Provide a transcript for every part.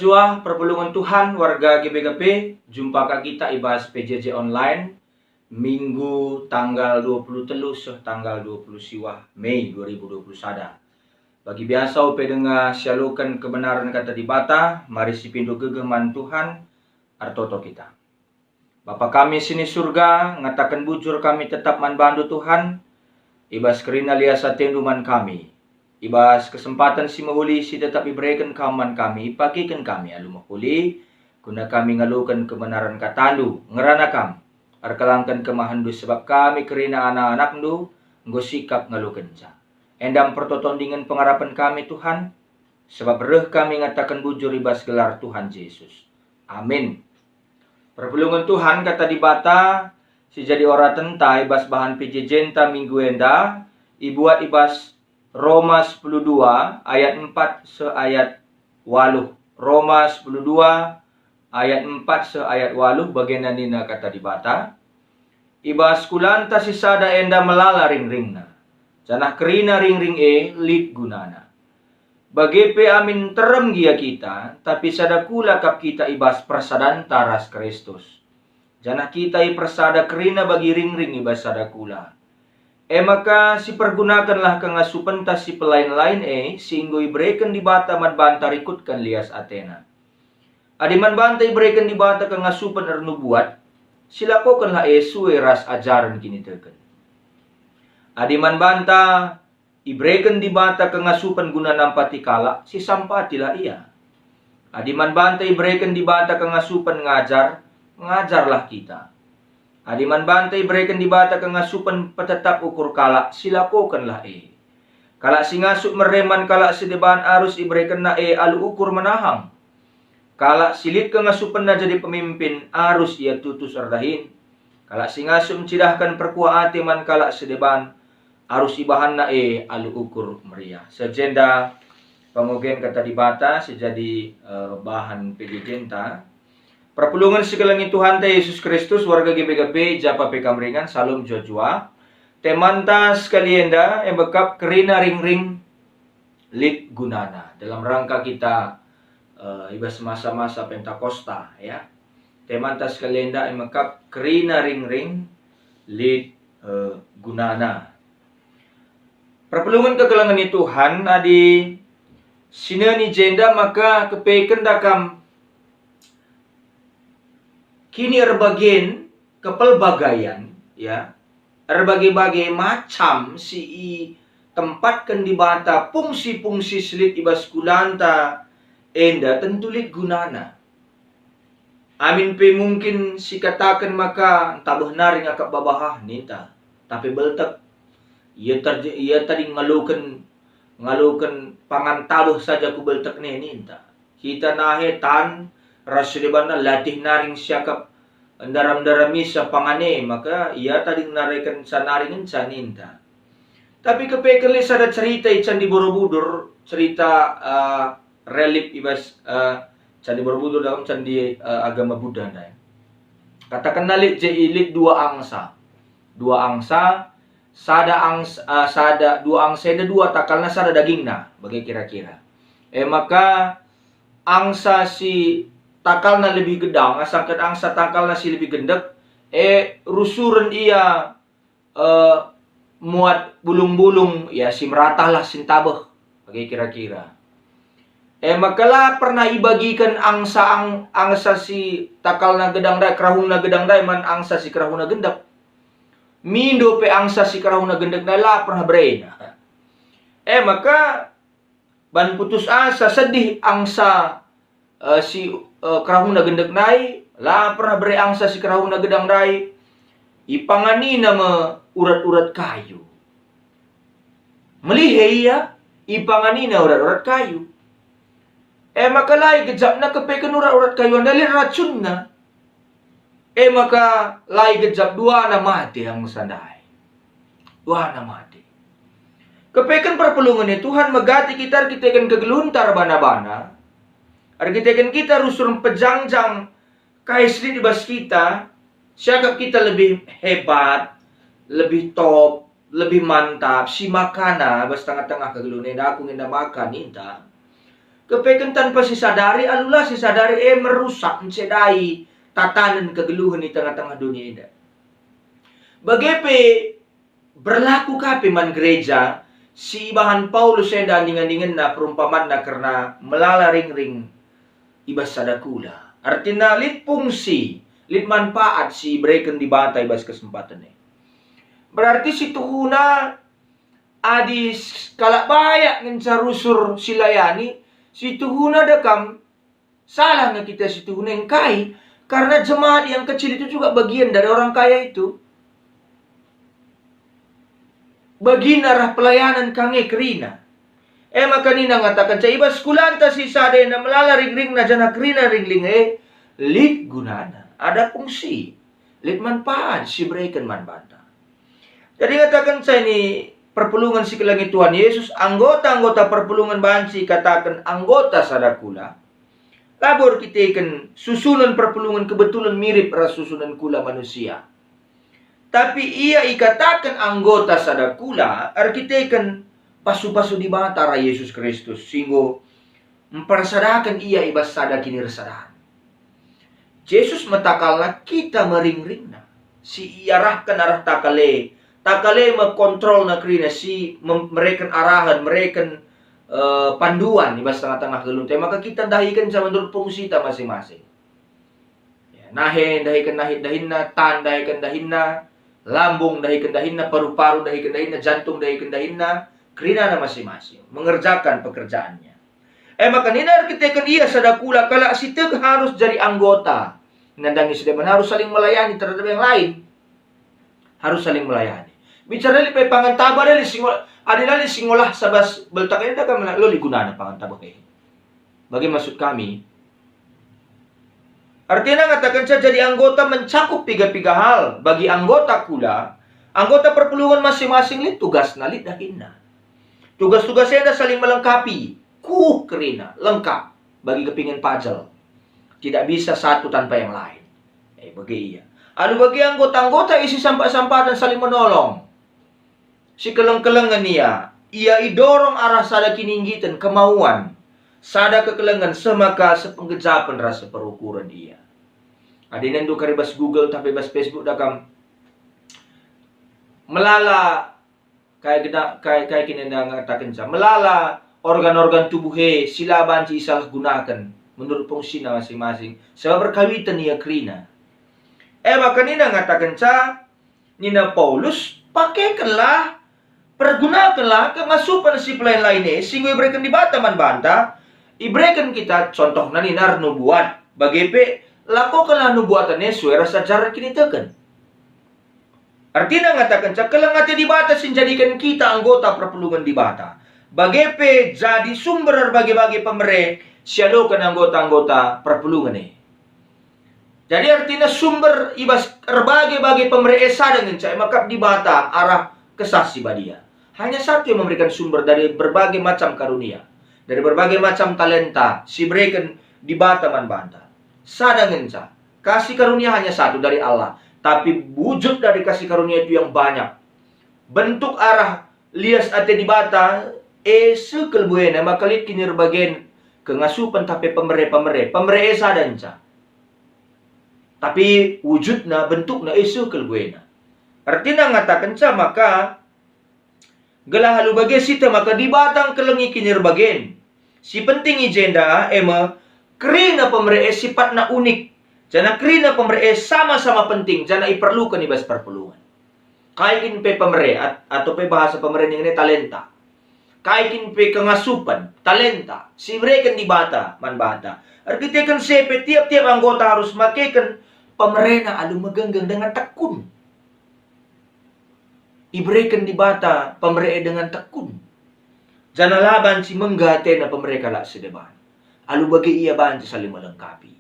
jua perpulungan Tuhan warga GBGP, jumpa kita ibas PJJ online Minggu tanggal 23 tanggal 20 siwah Mei 2021. Bagi biasa upe dengar syalukan kebenaran kata di bata, mari si pintu gegeman Tuhan artoto kita. Bapa kami sini surga, ngatakan bujur kami tetap manbandu Tuhan, ibas kerina liasa tenduman kami. Ibas kesempatan si mahuli si tetap iberikan kaman kami, ipakikan kami alu mahuli, guna kami ngalukan kebenaran katalu, ngeranakam, arkalangkan kemahandu sebab kami kerina anak-anak lu, nggosikap ngalukan ca. Endam pertotondingan pengharapan kami Tuhan, sebab reh kami ngatakan bujur ibas gelar Tuhan Yesus. Amin. Perpulungan Tuhan kata di bata, si jadi ora tenta ibas bahan pijejenta minggu enda, ibuat ibas Roma 12 ayat 4 seayat 8. Roma 12 ayat 4 seayat 8 bagian nina kata di bata. Ibas kulanta si sada enda melala ring-ringna. Janah kerina ring-ring lid gunana. Bagi pe amin terem gia kita, tapi sada kula kap kita ibas persadan taras Kristus. Janah kita persada kerina bagi ring-ring ibas sada kula. Maka si pergunakanlah kangasupan tas si pelain-lain sehingga iberikan di bata manbanta rikutkan lias Athena. Adi manbanta iberikan di bata kangasupan ernu buat, silakokanlah suwe ras ajaran kini teken. Adi manbanta iberikan di bata kangasupan guna nampati kala, si sampatilah ia. Adi manbanta iberikan di bata kangasupan ngajarlah kita. Adi manbantai berikan di bata kangasupan petetap ukur kalak, silakokanlah Kalak si ngasuk mereman kalak si deban arus iberikan na alu ukur menahang. Kalak silit kangasupan na jadi pemimpin arus ia tutus ardahin. Kalak si ngasuk mencidahkan perkuah ati man kalak si deban arus ibahan na alu ukur meriah. Sejenda pengogen kata di bata sejadi bahan pejejenta. Perpulungan segelangi Tuhan ta Yesus Kristus warga GBGP japa pekamringan salum jojua temanta sekalienda bekap kerina ring-ring lit gunana dalam rangka kita ibas masa-masa Pentakosta ya. Temanta sekalienda bekap kerina ring-ring lit gunana. Perpulungan kegelangan Tuhan adi sineni jenda maka kepeken dakam kini erbagian kepelbagaian ya erbagai-bagai macam si tempatkan di bata fungsi-fungsi selit ibas kulanta enda tentulit gunana. Amin pe mungkin si katakan maka tabah naring akak babahah nita tapi beltek ia tadi ngalukan pangan tabuh saja ku beltek ninta kita nahetan Rasulibana latih naring siakap daram-darami sa pangane maka ia tadi narekan sa naringen saninta. Tapi kepekali sada cerita Candi Borobudur cerita relip ibas Candi Borobudur dalam candi agama Buddha na. Katakan nalit je ilit dua angsa sada dua angsa ada dua takalna sada dagingna bagai kira-kira. Maka angsa si takalna lebih gedang, asangkan angsa takalna si lebih gendek, rusuran ia muat bulung-bulung, ya si meratahlah sintabeh, bagi kira-kira. Makalah pernah ibagikan angsa si takalna gedang dai, kerahuna gedang dai, man angsa si kerahuna gendek. Mindo pe angsa si kerahuna gendek dai lah pernah berena. Maka ban putus asa sedih angsa si kerahuna gendek nai lah pernah beri angsa si kerahuna gedang dai ipangani nama urat-urat kayu melihe ia ipangani na urat-urat kayu maka lai gejap na kepekan urat-urat kayu andalin racun na maka lai gejap dua na mati ang sandai dua na mati kepekan perpulungan Tuhan megati kita kan kegeluntar bana-bana. Argitekan kita rusurun pejangjang kaisri di bas kita, siagap kita lebih hebat, lebih top, lebih mantap, si makana bas tengah-tengah kegelunen aku ngenda makan inta. Kepeken tanpa sisadari, alulah sisadari merusak, mensedai tatanan kegeluhan di tengah-tengah dunia ini. Bagepe berlaku kape man gereja, si bahan Paulus dan dengan na perumpamaan na karena melala ring-ring ibas sadakula. Artinya lit fungsi, lit manfaat si breken di bata ibas kesempatan eh. Berarti si tuhuna adis kalak bayak ngencarusur silayani, si tuhuna dekam salah na kita si tuhuna yang kai, karena jemaat yang kecil itu juga bagian dari orang kaya itu. Bagi narah pelayanan kange kerina. Maka nina ngatakan, iba sekulanta si sade na melala ring-ring na jana kerina ring-ling lit gunana. Ada fungsi. Lit manfaat si breken manbanta. Jadi katakan saya ini perpulungan si kelangi Tuhan Yesus, anggota-anggota perpulungan banci katakan anggota sadakula. Labor kita ikan susunan perpulungan kebetulan mirip ras susunan kula manusia. Tapi ia ikatakan anggota sadakula, arkitekan pasu-pasu di batara Yesus Kristus, sehingga mempersadakan ia ibas sada kini resadahan. Yesus metakalna kita mering-ringna. Si iarahkan arah takale mengontrol na krina, si mereka arahan, mereka panduan ibas tengah-tengah geluntai. Maka kita dahikan sa menurut fungsi ta masing-masing. Ya, nahen dahikan dahinna, tan dahikan dahinna, lambung dahi kendahinna, paru-paru dahi kendahinna, jantung dahi kendahinna, kerina na masing-masing mengerjakan pekerjaannya. Maka nina arkitekan ia sadakula kala si teg harus jadi anggota. Nandangi sedeman harus saling melayani terhadap yang lain. Harus saling melayani. Bicara li pe pangantaba dali singolah, adilali singolah sabas beltaknya dah kami lo ligunana pangantaba kay. Bagi maksud kami, artinya ngatakan saya jadi anggota mencakup tiga hal. Bagi anggota kula, anggota perpulungan masing-masing li tugas nalit dahinna. Tugas-tugasnya ada saling melengkapi. Kerina, lengkap. Bagi kepingin puzzle. Tidak bisa satu tanpa yang lain. Bagi iya. Aduh bagi anggota-anggota isi sampah-sampah dan saling menolong. Si keleng-kelengan ia idorong arah sada kininggitan kemauan. Sada kekelengan semaka sepenggejapan rasa perukuran ia. Adinan do karibas Google tapi bas Facebook dakam melala kayak kinenda ngatakan sa melala organ-organ tubuh sila banci salah gunakan menurut fungsi masing-masing sebab berkawitan ia krina. Maka nina ngatakan sa nina Paulus pakaikanlah pergunakanlah kengasupan si pelayan lainnya sehingga iberikan di bataman banta iberikan kita contoh na ninar nubuat bagepe lakukanlah nubuatannya sesuai rasa cara kinitakan. Artinya ngatakan cakalangati di bata sinjadikan kita anggota perpulungan di bata. Bagepe jadi sumber bagi-bagi pemere sialokan anggota-anggota perpulungan ini. Jadi artinya sumber ibas bagi-bagi pemere esa dengan cai maka di bata arah kesasi badia. Hanya satu yang memberikan sumber dari berbagai macam karunia, dari berbagai macam talenta si berikan di bata man banta. Sadangan sa kasih karunia hanya satu dari Allah, tapi wujud dari kasih karunia itu yang banyak. Bentuk arah lias ate di bata sekel buena makalit kinir bagian kengasupan tapi pemere sadan sa. Tapi wujudna bentukna sekel buena. Artinya ngatakan sa maka gelah halu bagi sita maka di batang kelengi kinir bagian. Si penting ijenda kerina pemere sifat na unik. Jana kerina pemere sama-sama penting. Jana iperlukan ibas perpulungan. Kaikin pe pemere atau pe bahasa pemere ini talenta. Kaikin pe kengasupan, talenta. Si mereka di bata, man bata. Arkitekan sepe tiap-tiap anggota harus makekan pemere na alu megenggang dengan tekun. Iberikan di bata pemere dengan tekun. Jana laban si menggate na pemere kalak sedeban. Alu bagi ia banci saling melengkapi.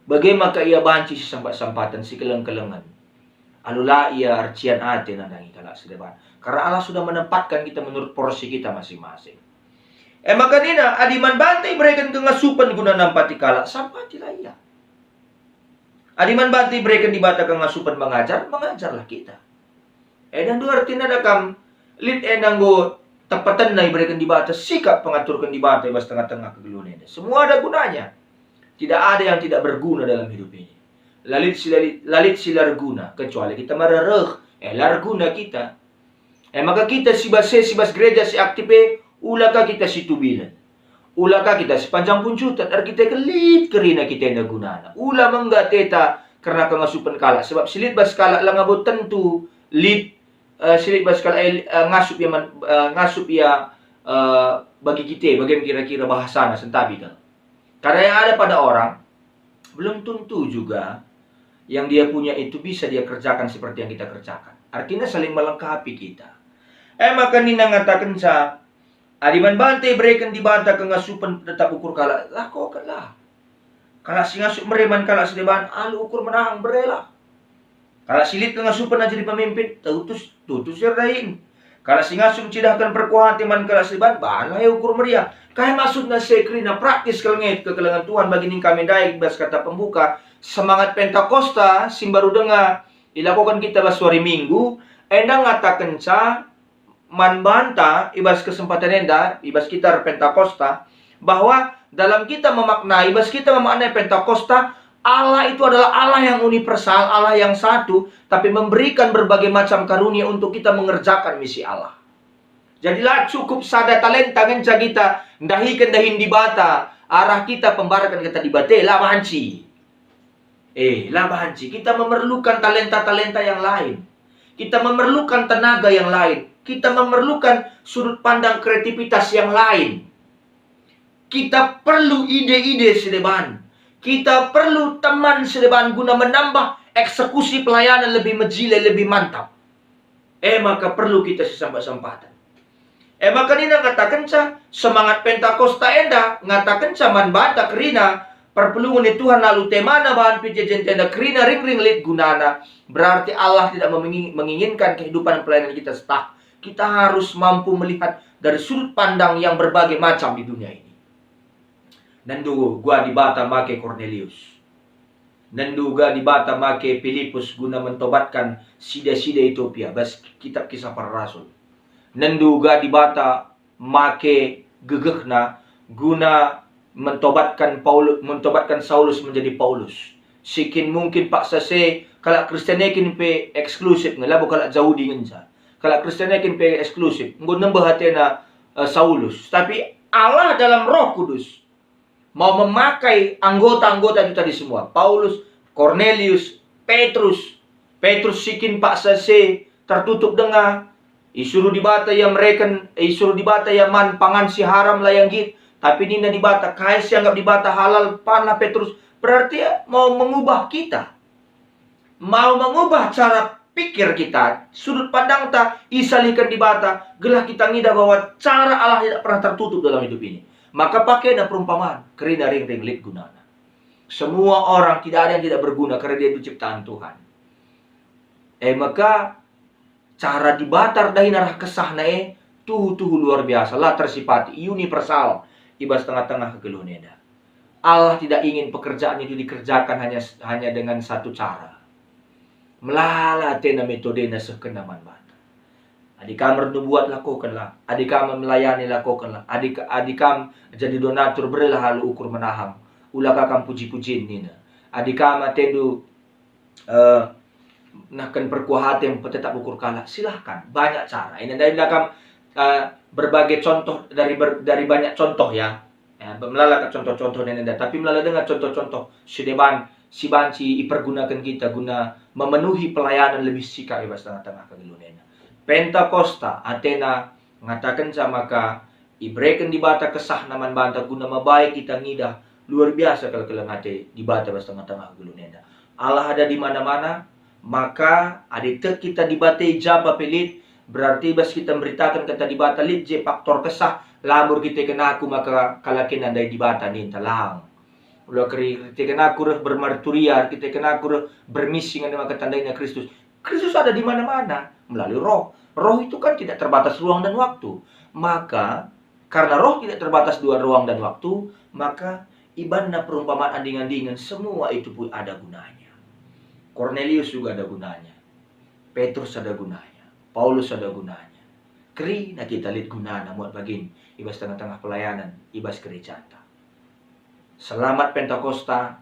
Bagi maka ia banci si sampat-sampatan si keleng-kelengan. Alula ia arcian ate nandangi kalak sedeban. Karena Allah sudah menempatkan kita menurut porsi kita masing-masing. Maka nina adiman bantai berikan kengasupan guna nampati kalak sampatilah ia. Adiman bantai berikan di bata kengasupan mengajarlah kita. Dan dua artinya dakam lit enanggo tepatan na iberikan di bata, sikap pengaturkan di bata ibas tengah-tengah kegeluhan ini. Semua ada gunanya. Tidak ada yang tidak berguna dalam hidup ini. Lalit silar guna, kecuali kita marareh, larguna kita. Maka kita sibas gereja si aktipe, ulaka kita si tubilan. Ulaka kita sepanjang puncutan, kita kelit kerina kita yang gunana. Ula mangga teta karena kengasupan kala. Sebab silit bas kala lang abot tentu lit silit bas kala ngasup ya bagi kita, bagaimana kira-kira bahasana sentabi kan. Karena yang ada pada orang belum tentu juga yang dia punya itu bisa dia kerjakan seperti yang kita kerjakan. Artinya saling melengkapi kita. Maka nina ngatakan sa adiman bantai berikan di banta kengasupan tetap ukur kala lakukanlah. Kala singasup mereman kala sedeban alu ukur menang berela. Kala silit kengasupan aja di pemimpin tutus yarain. Kala singasup cidahkan perkuahan teman kala sedeban balai ukur meriah. Kaya maksudnya sekrina praktis kelengit kekelengan Tuhan bagi ning kami daik bas kata pembuka semangat Pentakosta simbaru dengar dilakukan kita bas hari Minggu endang ngatakan sa man banta ibas kesempatan enda ibas kita Pentakosta bahwa dalam kita memaknai ibas kita memaknai Pentakosta Allah itu adalah Allah yang universal, Allah yang satu, tapi memberikan berbagai macam karunia untuk kita mengerjakan misi Allah. Jadilah cukup sada talenta ngenca kita ndahikan dahin di bata arah kita pembarakan kita di bate labanci. Labanci kita memerlukan talenta-talenta yang lain. Kita memerlukan tenaga yang lain. Kita memerlukan sudut pandang kreativitas yang lain. Kita perlu ide-ide sedeban. Kita perlu teman sedeban guna menambah eksekusi pelayanan lebih menjilai, lebih mantap. Maka perlu kita sesempatan. Maka nina ngatakan sa semangat Pentakosta enda ngatakan sa man bata kerina perpelungan Tuhan lalu temana bahan pijejen tenda kerina ring lit gunana. Berarti Allah tidak menginginkan kehidupan pelayanan kita stuck. Kita harus mampu melihat dari sudut pandang yang berbagai macam di dunia ini. Nandu gua di bata make Cornelius. Nandu gua di bata make Filipus guna mentobatkan sida-sida Ethiopia. Bas kitab Kisah Para Rasul. Nanduga di bata make gegehna guna mentobatkan Saulus menjadi Paulus. Sikin mungkin pak sase kalau Kristianekin pe eksklusif ngelabu kalau jauh dingensa. Kalau Kristianekin pe eksklusif ngun nembah hatena Saulus. Tapi Allah dalam Roh Kudus mau memakai anggota-anggota itu tadi semua. Paulus, Cornelius, Petrus sikin pak sase tertutup dengan isuruh dibata yang mereka isuruh dibata yang man pangan si haram layang git tapi nina dibata kaya si anggap dibata halal panah Petrus berarti mau mengubah kita, mau mengubah cara pikir kita, sudut pandang ta isalikan dibata gelah kita ngida bahwa cara Allah tidak pernah tertutup dalam hidup ini. Maka pakai dan perumpamaan kerina ring lit gunana. Semua orang tidak ada yang tidak berguna karena dia itu ciptaan Tuhan. Maka cara dibatar dahin arah kesah nae tuh luar biasa lah tersifati universal ibas tengah-tengah kegeluhan eda. Allah tidak ingin pekerjaan itu dikerjakan hanya dengan satu cara. Melala tena metode na sekenaman bata. Adikam bernubuat lakukanlah, adikam melayani lakukanlah, adikam jadi donatur berilah halu ukur menaham. Ulakakam puji-pujiin nina. Adikam atendu nakan perkuah yang tetap ukur kalah, silahkan banyak cara. Ini dari belakang berbagai contoh dari banyak contoh ya melalui contoh-contoh ini tapi melalui dengan contoh-contoh sideban si banci dipergunakan kita guna memenuhi pelayanan lebih sika ibas tengah-tengah kegeluhan. Pentakosta Athena mengatakan sama ka ibrekan di bata kesah naman banta guna mabaik kita ngidah luar biasa kalau kelengate di bata ibas tengah-tengah kegeluhan. Allah ada di mana-mana. Maka adik kita dibatai japa pelit berarti bas kita memberitakan kata dibata lit je faktor kesah labur kita kena aku maka kalakin andai dibata nin talang ulah kita kena aku bermarturia kita kena aku bermisi dengan maka tandanya Kristus ada di mana-mana melalui roh itu kan tidak terbatas ruang dan waktu. Maka karena roh tidak terbatas dua ruang dan waktu maka ibadah perumpamaan anding-andingan semua itu pun ada gunanya. Cornelius juga ada gunanya. Petrus ada gunanya. Paulus ada gunanya. Keri na kita lit guna na muat bagin. Ibas tengah-tengah pelayanan. Ibas gereja. Selamat Pentakosta.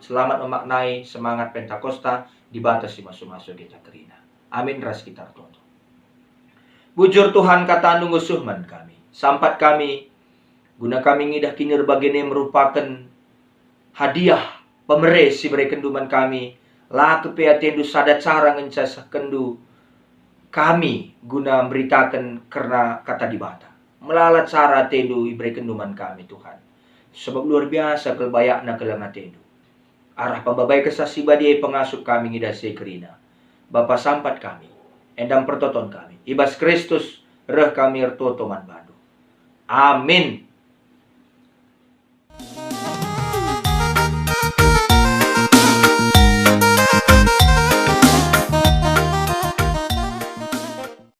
Selamat memaknai semangat Pentakosta. Dibatasi masuk-masuk kita kerina. Amin ras kita tonton. Bujur Tuhan kata anu ngusuh man kami. Sampat kami. Guna kami ngidah kinir bagini merupakan hadiah. Pemeres si beri kenduman kami. Lah kepiatendu sada cara ngencas kendu. Kami guna memberitakan karena kata dibata. Melalat cara tendu iberi kenduman kami Tuhan. Sebab luar biasa kelbayakna kelengat tendu. Arah pembabai kesasi badai pengasuh kami ngidase kerina. Bapa sampat kami. Endam pertoton kami. Ibas Kristus reh kami ertoto man badu. Amin.